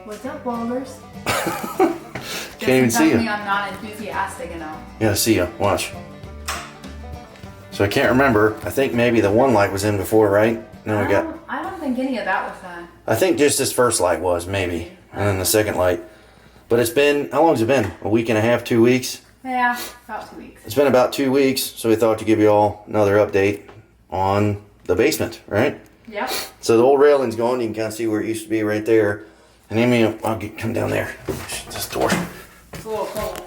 What's up, ballers? Can't even see you. Me I'm not enthusiastic enough. Yeah, I see you. Watch. So I can't remember. I think maybe the one light was in before, right? Then we got. I don't think any of that was done. I think just this first light was maybe, and then the second light. But it's been, how long has it been? A week and a half, 2 weeks? Yeah, about 2 weeks. It's been about 2 weeks, so we thought to give you all another update on the basement, right? Yep. So the old railing's gone. You can kind of see where it used to be right there. And Amy, come down there. This door. It's a little cold.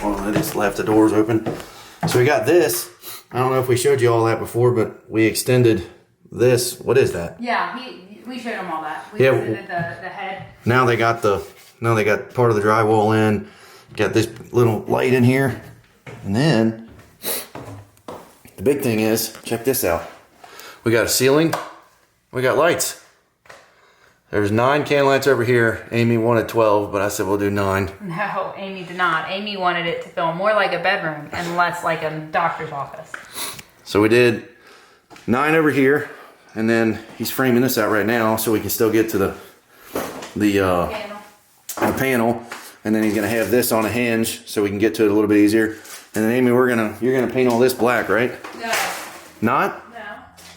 Oh, I just left the doors open. So we got this. I don't know if we showed you all that before, but we extended this. What is that? Yeah, we showed him all that. We extended the head. Now they got part of the drywall in. Got this little light in here. And then the big thing is, check this out. We got a ceiling. We got lights. There's 9 can lights over here. Amy wanted 12, but I said we'll do 9. No, Amy did not. Amy wanted it to feel more like a bedroom and less like a doctor's office. So we did 9 over here, and then he's framing this out right now so we can still get to the panel. And then he's gonna have this on a hinge so we can get to it a little bit easier. And then Amy, you're gonna paint all this black, right? No. Not? No.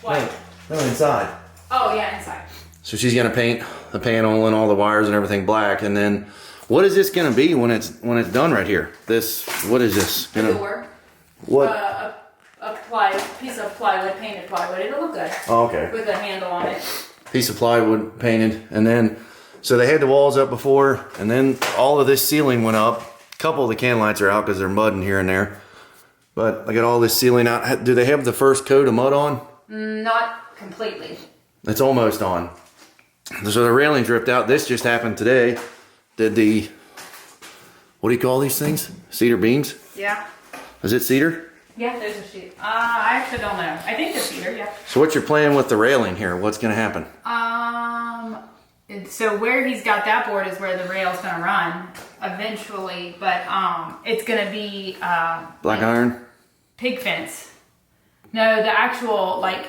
What? No, inside. Oh yeah, inside. So she's gonna paint the panel and all the wires and everything black. And then what is this gonna be when it's done right here? What is this? The door. What? A piece of plywood, painted plywood. It'll look good. Oh, okay. With a handle on it. Piece of plywood painted, and then so they had the walls up before, and then all of this ceiling went up. A couple of the can lights are out because they're mudding here and there, but I got all this ceiling out. Do they have the first coat of mud on? Not completely. It's almost on. So the railing dripped out. This just happened today. Did the, what do you call these things? Cedar beams? Yeah. Is it cedar? Yeah, there's a sheet. I actually don't know. I think the cedar, yeah. So what's your plan with the railing here? What's gonna happen? So where he's got that board is where the rail's gonna run eventually, but it's gonna be Black iron? pig fence. No, the actual I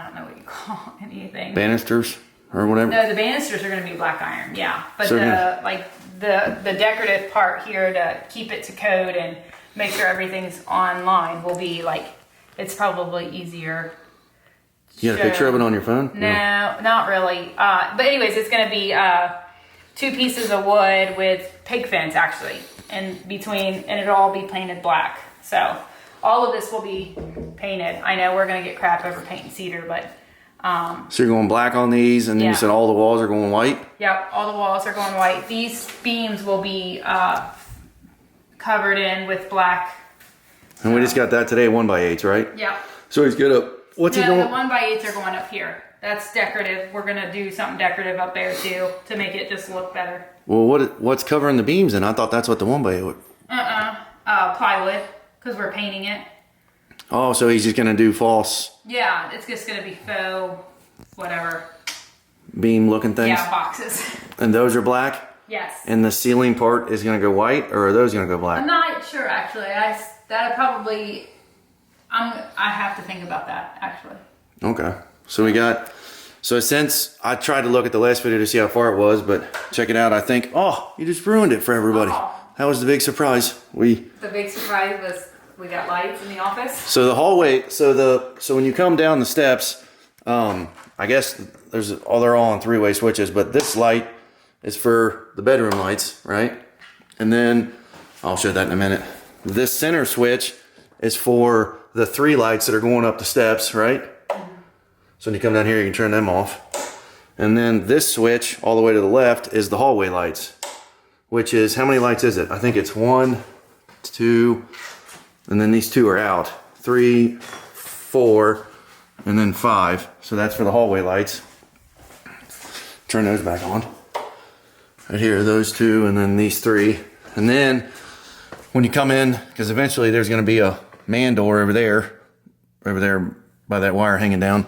don't know what you call anything. Banisters or whatever? No, the banisters are gonna be black iron, yeah. But So the decorative part here to keep it to code and make sure everything's online will be it's probably easier. You got a picture of it on your phone? No, not really. But anyways, it's going to be 2 pieces of wood with pig fence actually, and it'll all be painted black. So all of this will be painted. I know we're going to get crap over painting cedar, but so you're going black on these, and then you said all the walls are going white? Yep, all the walls are going white. These beams will be covered in with black. And we just got that today, 1x8s, right? Yep. So he's good up. What's he doing? The 1x8s are going up here. That's decorative. We're gonna do something decorative up there too to make it just look better. Well, what's covering the beams? And I thought that's what the 1x8 would. Plywood, because we're painting it. Oh, so he's just gonna do false. Yeah, it's just gonna be faux, whatever. Beam looking things. Yeah, boxes. And those are black. Yes. And the ceiling part is gonna go white, or are those gonna go black? I'm not sure actually. I have to think about that actually. Okay. So since I tried to look at the last video to see how far it was, but check it out. I think, you just ruined it for everybody. Oh. That was the big surprise. The big surprise was we got lights in the office. So the hallway, so when you come down the steps, I guess they're all on 3-way switches, but this light is for the bedroom lights, right? And then I'll show that in a minute. This center switch is for the 3 lights that are going up the steps, right? So when you come down here, you can turn them off. And then this switch all the way to the left is the hallway lights, which is, how many lights is it? I think it's 1, 2, and then these 2 are out. 3, 4, and then 5. So that's for the hallway lights. Turn those back on. Right here, those 2, and then these 3. And then when you come in, because eventually there's gonna be a man door over there by that wire hanging down.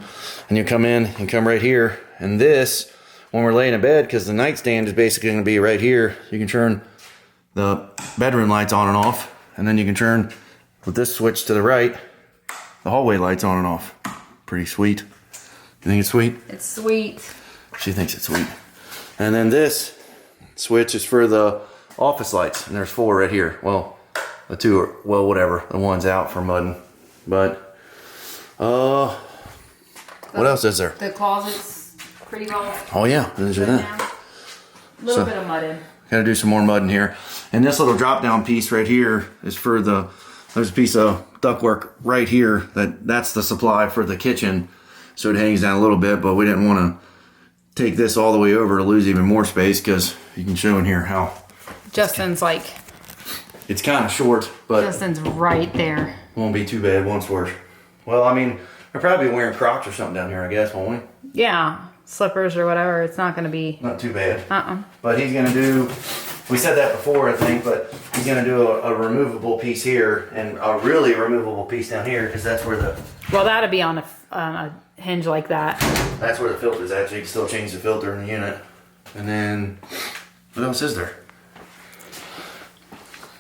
And you come in and come right here. And this, when we're laying in bed, because the nightstand is basically gonna be right here, you can turn the bedroom lights on and off. And then you can turn, with this switch to the right, the hallway lights on and off. Pretty sweet. You think it's sweet? It's sweet. She thinks it's sweet. And then this switch is for the office lights, and there's 4 right here. Well, the 2 are, well, whatever. The one's out for mudding. But, what else is there? The closet's pretty well. Oh yeah, there's Right that. now. A little bit of mudding. Gotta do some more mudding here. And this little drop down piece right here is for there's a piece of ductwork right here that's the supply for the kitchen. So it hangs down a little bit, but we didn't want to take this all the way over to lose even more space, because you can show in here how Justin's like, it's kind of short, but Justin's right there. won't be too bad once we're, well, I mean, we're probably wearing Crocs or something down here, I guess, won't we? Yeah, slippers or whatever. It's not going to be. Not too bad. Uh-uh. But he's going to do, we said that before, I think, but he's going to do a removable piece here and a really removable piece down here, because that's where Well, that'll be on a hinge like that. that's where the filter's at. So you can still change the filter in the unit. And then, what else is there?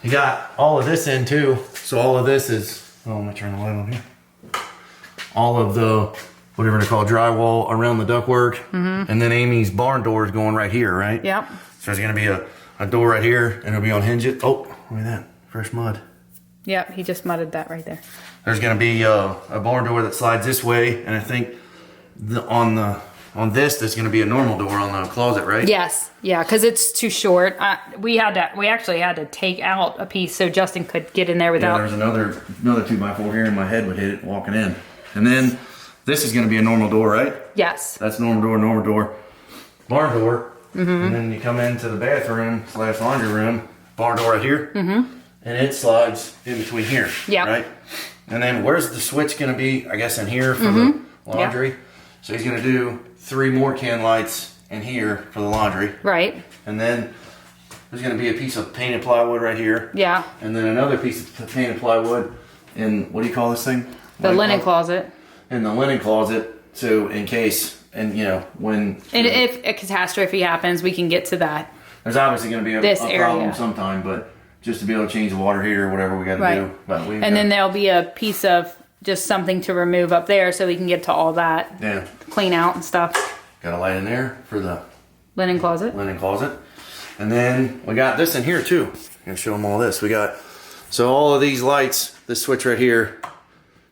You got all of this in too. So all of this is, oh, let me turn the light on here. All of the, whatever they call drywall around the ductwork. And then Amy's barn door is going right here, right? Yep. So there's gonna be a door right here, and it'll be on hinges. Oh, look at that, fresh mud. Yep, he just mudded that right there. There's gonna be a barn door that slides this way, and I think on this there's gonna be a normal door on the closet, right? Yes, yeah, because it's too short. We actually had to take out a piece so Justin could get in there Yeah, without. there's another 2x4 here, and my head would hit it walking in. And then this is gonna be a normal door, right? Yes. That's normal door, barn door. And then you come into the bathroom / laundry room, barn door right here. And it slides in between here, Yeah. right? And then where's the switch gonna be? I guess in here for the laundry. So he's gonna do 3 more can lights in here for the laundry. Right. And then there's gonna be a piece of painted plywood right here. Yeah. And then another piece of painted plywood in, what do you call this thing? The linen closet. In the linen closet, so in case, and you know, when... And if a catastrophe happens, we can get to that. There's obviously gonna be a This problem area. sometime, but just to be able to change the water heater or whatever we gotta Right. do. But And then there'll be a piece of just something to remove up there so we can get to all that. yeah, Clean out and stuff. got a light in there for the Linen closet. linen closet. And then we got this in here too. I'm gonna show them all this. We got, so all of these lights, this switch right here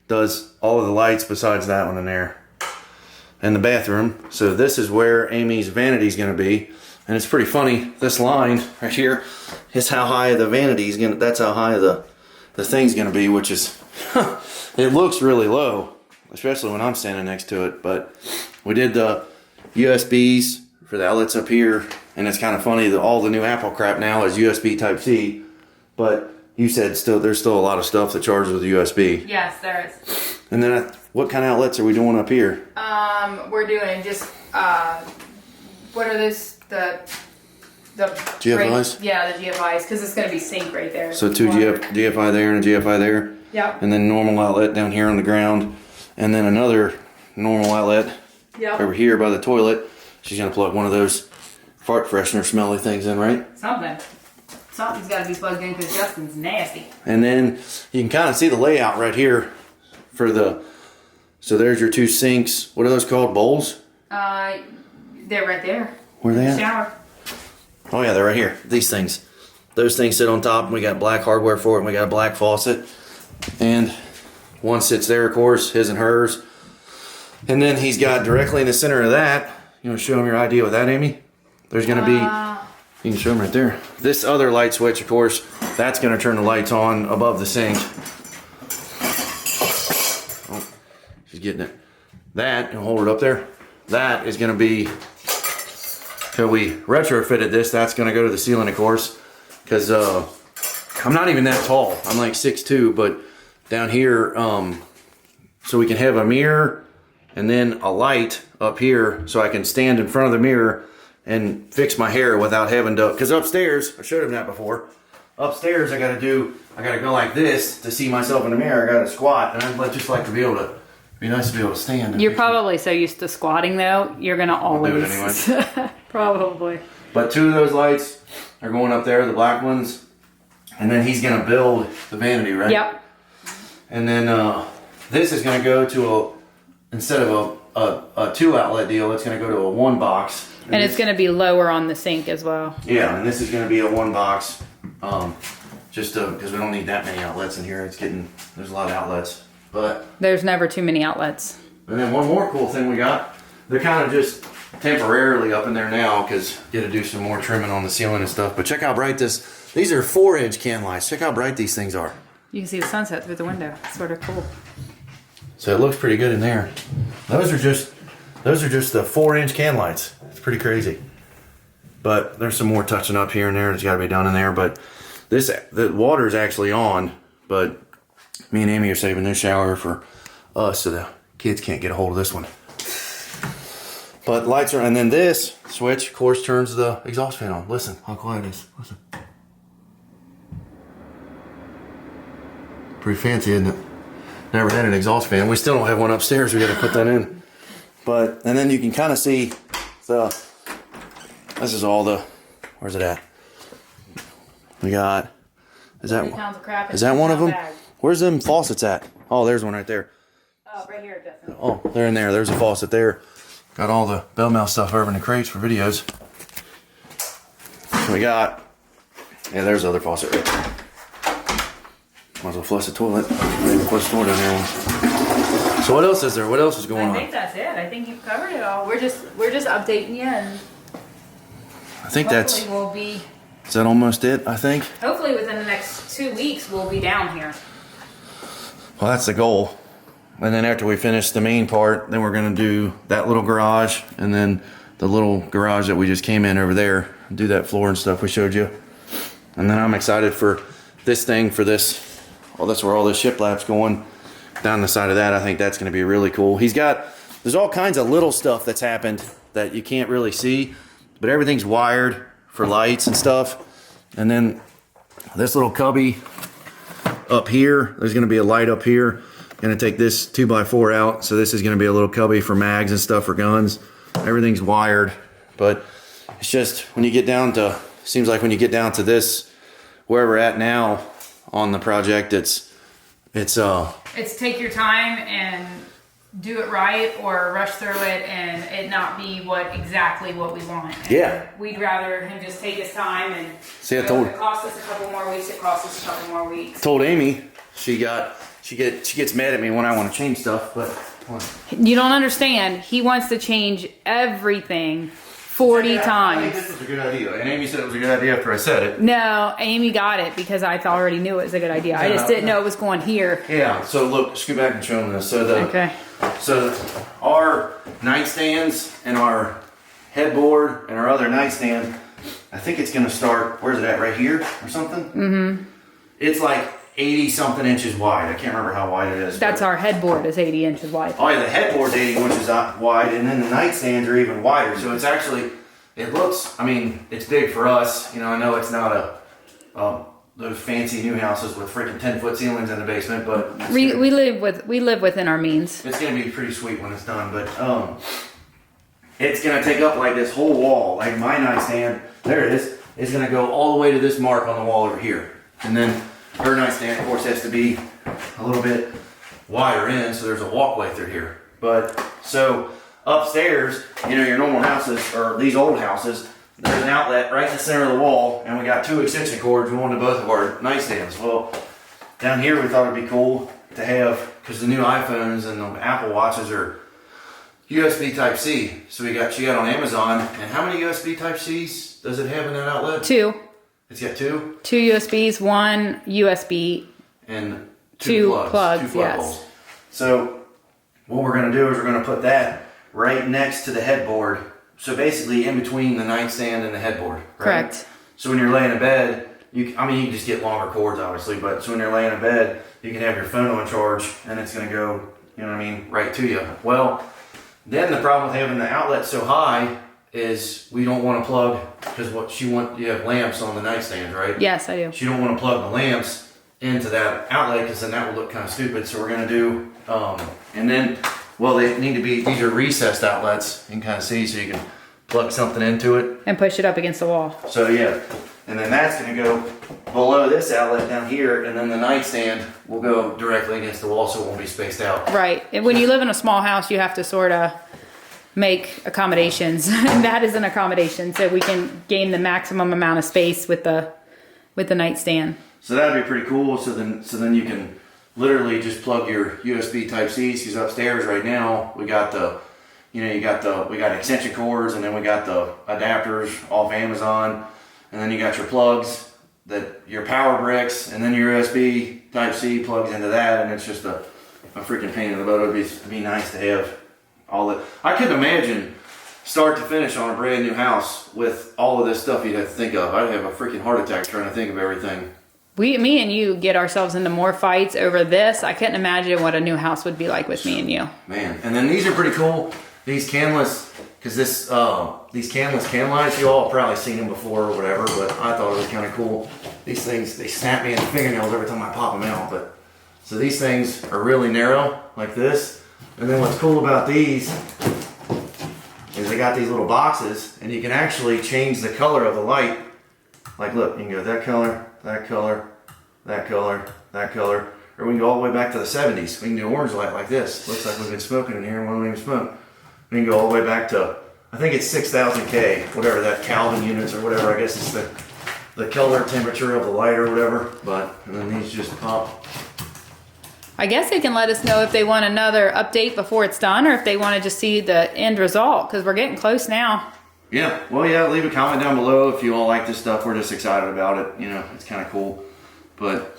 does all of the lights besides that one in there. In the bathroom. So this is where Amy's vanity is gonna be. And it's pretty funny, this line right here is how high the vanity is gonna, that's how high the thing's gonna be, which is, it looks really low, especially when I'm standing next to it. But we did the USBs for the outlets up here, and it's kind of funny that all the new Apple crap now is USB Type-C, but you said there's still a lot of stuff that charges with USB. Yes, there is. And then what kind of outlets are we doing up here? We're doing just what are those the GFIs? Yeah, the GFIs, because it's gonna be sink right there. So 2 GFI there and a GFI there. Yep. And then normal outlet down here on the ground. And then another normal outlet Yep. over here by the toilet. She's gonna plug one of those fart freshener smelly things in, right? Something's got to be plugged in because Justin's nasty. And then you can kind of see the layout right here for the, so there's your 2 sinks. What are those called? Bowls? They're right there. Where are they at? Shower. Oh yeah, they're right here. These things. Those things sit on top, and we got black hardware for it, and we got a black faucet. And one sits there, of course, his and hers. And then he's got directly in the center of that, you want to show him your idea with that, Amy? There's going to be, you can show him right there. This other light switch, of course, that's going to turn the lights on above the sink. Oh, she's getting it. That, and hold it up there, that is going to be, so we retrofitted this, that's going to go to the ceiling, of course, because I'm not even that tall. I'm like 6'2", but down here, so we can have a mirror and then a light up here so I can stand in front of the mirror and fix my hair without having to, because upstairs, I showed him that before, upstairs I gotta go like this to see myself in the mirror. I gotta squat, and I'd just like to be able to, be nice to be able to stand. You're probably so used to squatting though, you're gonna always. do it anyway. Probably. But 2 of those lights are going up there, the black ones, and then he's gonna build the vanity, right? Yep. And then this is gonna go to instead of a 2 outlet deal, it's gonna go to a 1 box. And it's going to be lower on the sink as well. Yeah, and this is going to be a one box, just because we don't need that many outlets in here. There's a lot of outlets, but there's never too many outlets. And then one more cool thing we got, they're kind of just temporarily up in there now because got to do some more trimming on the ceiling and stuff. But check how bright these are 4-inch can lights. Check how bright these things are. You can see the sunset through the window. It's sort of cool. So it looks pretty good in there. Those are just the 4-inch can lights. It's pretty crazy. But there's some more touching up here and there that's got to be done in there. But the water is actually on. But me and Amy are saving this shower for us, so the kids can't get a hold of this one. But lights are, and then this switch, of course, turns the exhaust fan on. Listen how quiet it is. Listen. Pretty fancy, isn't it? Never had an exhaust fan. We still don't have one upstairs. We got to put that in. But, and then you can kind of see this is all the, where's it at? We got, is that one of them? Where's them faucets at? Oh, there's one right there. Oh, right here, definitely. Oh, they're in there. There's a faucet there. Got all the Bell stuff over in the crates for videos. So we got, yeah, there's the other faucet right there. Might as well flush the toilet. Maybe put a store down there. So what else is there? What else is going on? I think that's it. I think you've covered it all. We're just updating you, and I think hopefully we'll be. Is that almost it? I think. Hopefully within the next 2 weeks we'll be down here. Well, that's the goal. And then after we finish the main part, then we're gonna do that little garage, and then the little garage that we just came in over there. Do that floor and stuff we showed you. And then I'm excited for this thing for this. Well, that's where all this shiplap's going down the side of that. I think that's going to be really cool. There's all kinds of little stuff that's happened that you can't really see, but everything's wired for lights and stuff. And then this little cubby up here, there's going to be a light up here. Going to take this 2x4 out. So this is going to be a little cubby for mags and stuff for guns. Everything's wired, but it's just when you get down to, seems like when you get down to this, where we're at now on the project, it's take your time and do it right, or rush through it and it not be exactly what we want. And yeah, we'd rather him just take his time and see. If it costs us a couple more weeks, it costs us a couple more weeks. Told Amy she gets mad at me when I want to change stuff, but you don't understand. He wants to change everything 40 times. I think this was a good idea, and Amy said it was a good idea after I said it. No, Amy got it because I already knew it was a good idea. I just didn't know it was going here. Yeah, so look, scoot back and show them this. So our nightstands and our headboard and our other nightstand, I think it's going to start, where's it at, right here or something? Mm-hmm. It's like 80 something inches wide. I can't remember how wide it is. That's our headboard is 80 inches wide. Oh yeah, the headboard's 80 inches wide, and then the nightstands are even wider. So it's actually, it looks, I mean, it's big for us. You know, I know it's not those fancy new houses with freaking 10-foot ceilings in the basement, but we live within our means. It's gonna be pretty sweet when it's done, but it's gonna take up like this whole wall. Like my nightstand, there it is gonna go all the way to this mark on the wall over here, and then her nightstand, of course, has to be a little bit wider in, so there's a walkway through here. But so upstairs, you know, your normal houses or these old houses, there's an outlet right in the center of the wall, and we got 2 extension cords going to both of our nightstands. Well, down here we thought it'd be cool to have, because the new iPhones and the Apple Watches are USB Type-C. So she got on Amazon, and how many USB Type-Cs does it have in that outlet? 2. It's got 2? 2 USBs, 1 USB. And 2 plugs, 2 plug holes. So what we're going to do is we're going to put that right next to the headboard. So basically in between the nightstand and the headboard. Right? Correct. So when you're laying in bed, you can just get longer cords obviously, but so when you're laying in bed, you can have your phone on charge and it's going to go, you know what I mean, right to you. Well, then the problem with having the outlet so high is we don't want to plug, because you have lamps on the nightstand, right? Yes, I do. You don't want to plug the lamps into that outlet because then that will look kind of stupid. So we're going to do, and then, well, they need to be, these are recessed outlets. You can kind of see, so you can plug something into it. And push it up against the wall. So yeah, and then that's going to go below this outlet down here, and then the nightstand will go directly against the wall so it won't be spaced out. Right. And when you live in a small house, you have to sort of make accommodations. And that is an accommodation, so we can gain the maximum amount of space with the nightstand. So that'd be pretty cool. So then you can literally just plug your USB Type C's. Because upstairs right now we got we got extension cords, and then we got the adapters off Amazon, and then you got your plugs, your power bricks, and then your USB Type C plugs into that, and it's just a freaking pain in the butt. It'd be nice to have all that. I couldn't imagine start to finish on a brand new house with all of this stuff you'd have to think of. I'd have a freaking heart attack trying to think of everything. Me and you get ourselves into more fights over this. I couldn't imagine what a new house would be like with me and you. Man, and then these are pretty cool. These canless, because these canless can lights, you all have probably seen them before or whatever, but I thought it was kind of cool. These things, they snap me in the fingernails every time I pop them out. But so these things are really narrow, like this. And then what's cool about these is they got these little boxes, and you can actually change the color of the light. Like, look, you can go that color, that color, that color, that color, or we can go all the way back to the 70s. We can do orange light like this. Looks like we've been smoking in here and we don't even smoke. We can go all the way back to, I think it's 6,000 K, whatever that Kelvin units or whatever. I guess it's the color temperature of the light or whatever. And then these just pop. I guess they can let us know if they want another update before it's done, or if they want to just see the end result, because we're getting close now. Yeah, well, yeah, leave a comment down below if you all like this stuff. We're just excited about it. You know, it's kind of cool. But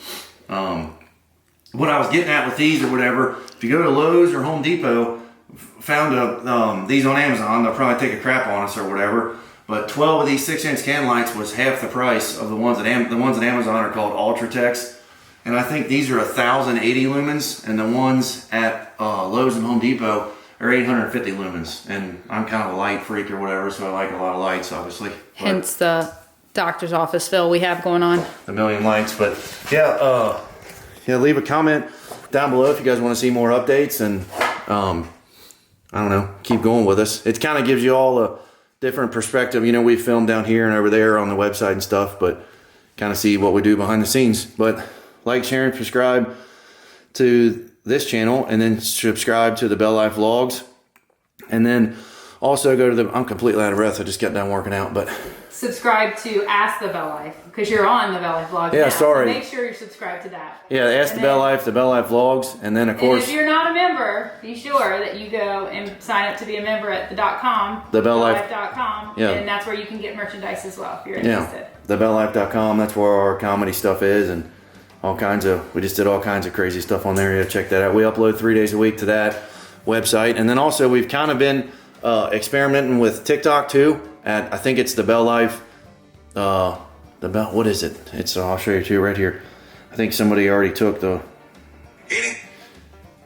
what I was getting at with these or whatever, if you go to Lowe's or Home Depot, found these on Amazon, they'll probably take a crap on us or whatever. But 12 of these 6-inch can lights was half the price of the ones at Amazon are called Ultratex. And I think these are 1,080 lumens, and the ones at Lowe's and Home Depot are 850 lumens. And I'm kind of a light freak or whatever, so I like a lot of lights, obviously. Hence the doctor's office fill we have going on. A million lights, but yeah, leave a comment down below if you guys want to see more updates, and I don't know, keep going with us. It kind of gives you all a different perspective. You know, we film down here and over there on the website and stuff, but kind of see what we do behind the scenes. But like, share, and subscribe to this channel, and then subscribe to the BellLife vlogs, and then also go to I'm completely out of breath. I just got done working out, but subscribe to Ask the BellLife, because you're on the BellLife vlog. Yeah, now, sorry. So make sure you're subscribed to that. Yeah, Ask the BellLife, the BellLife vlogs, and then of course, if you're not a member, be sure that you go and sign up to be a member at .com, TheBellLife.com. Yeah, and that's where you can get merchandise as well if you're interested. Yeah, TheBellLife.com. That's where our comedy stuff is, and we just did all kinds of crazy stuff on there. Yeah, check that out. We upload 3 days a week to that website, and then also we've kind of been experimenting with TikTok too. I think it's the BellLife. What is it? I'll show you too right here. I think somebody already took the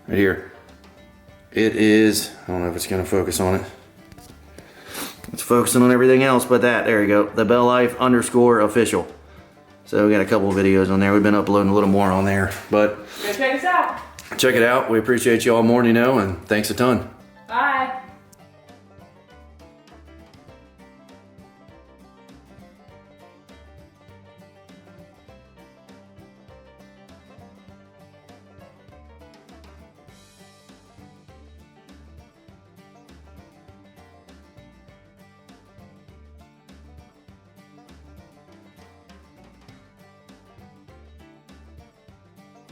right here. It is. I don't know if it's gonna focus on it. It's focusing on everything else but that. There you go. The BellLife _official. So we got a couple of videos on there. We've been uploading a little more on there, but go check us out. Check it out. We appreciate you all more, and thanks a ton. Bye.